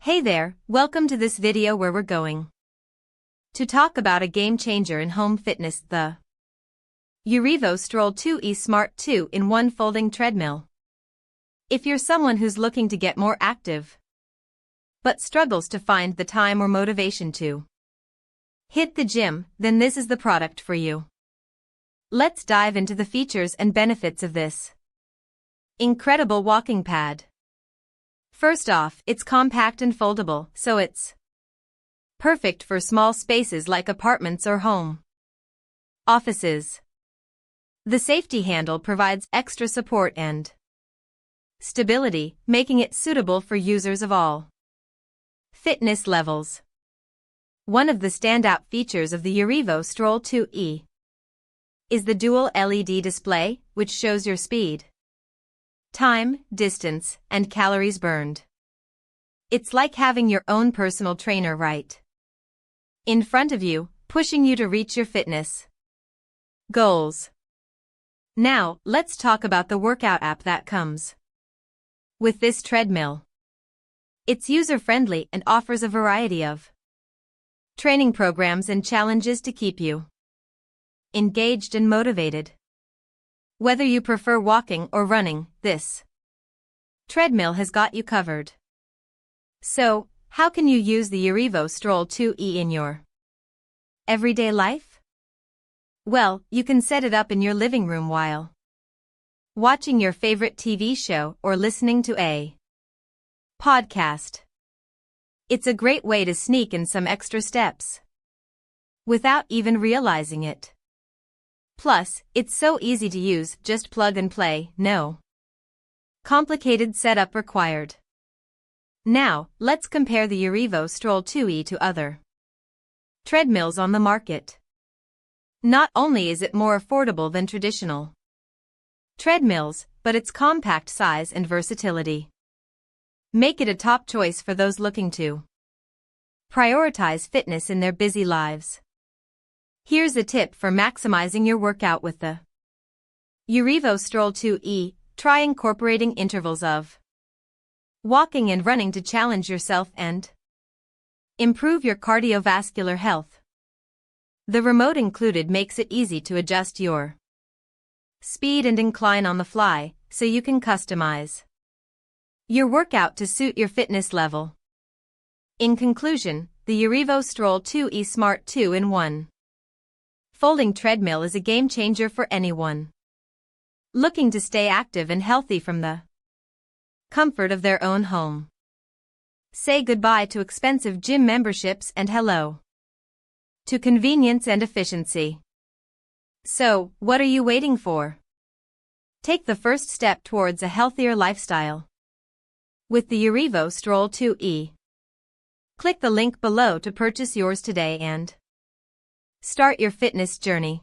Hey there, welcome to this video where we're going to talk about a game changer in home fitness, the Urevo Stroll 2e Smart 2-in-1 Folding Treadmill. If you're someone who's looking to get more active, but struggles to find the time or motivation to hit the gym, then this is the product for you. Let's dive into the features and benefits of this incredible walking pad. First off, it's compact and foldable, so it's perfect for small spaces like apartments or home offices. The safety handle provides extra support and stability, making it suitable for users of all fitness levels. One of the standout features of the Urevo Stroll 2e is the dual LED display, which shows your speed, time, distance, and calories burned. It's like having your own personal trainer right in front of you, pushing you to reach your fitness goals. Now, let's talk about the workout app that comes with this treadmill. It's user-friendly and offers a variety of training programs and challenges to keep you engaged and motivated. Whether you prefer walking or running, this treadmill has got you covered. So, how can you use the Urevo Stroll 2e in your everyday life? Well, you can set it up in your living room while watching your favorite TV show or listening to a podcast. It's a great way to sneak in some extra steps without even realizing it. Plus, it's so easy to use, just plug and play, no complicated setup required. Now, let's compare the Urevo Stroll 2e to other treadmills on the market. Not only is it more affordable than traditional treadmills, but its compact size and versatility make it a top choice for those looking to prioritize fitness in their busy lives. Here's a tip for maximizing your workout with the Urevo Stroll 2e. Try incorporating intervals of walking and running to challenge yourself and improve your cardiovascular health. The remote included makes it easy to adjust your speed and incline on the fly, so you can customize your workout to suit your fitness level. In conclusion, the Urevo Stroll 2e Smart 2-in-1 Folding Treadmill is a game changer for anyone looking to stay active and healthy from the comfort of their own home. Say goodbye to expensive gym memberships and hello to convenience and efficiency. So, what are you waiting for? Take the first step towards a healthier lifestyle with the Urevo Stroll 2e. Click the link below to purchase yours today and start your fitness journey.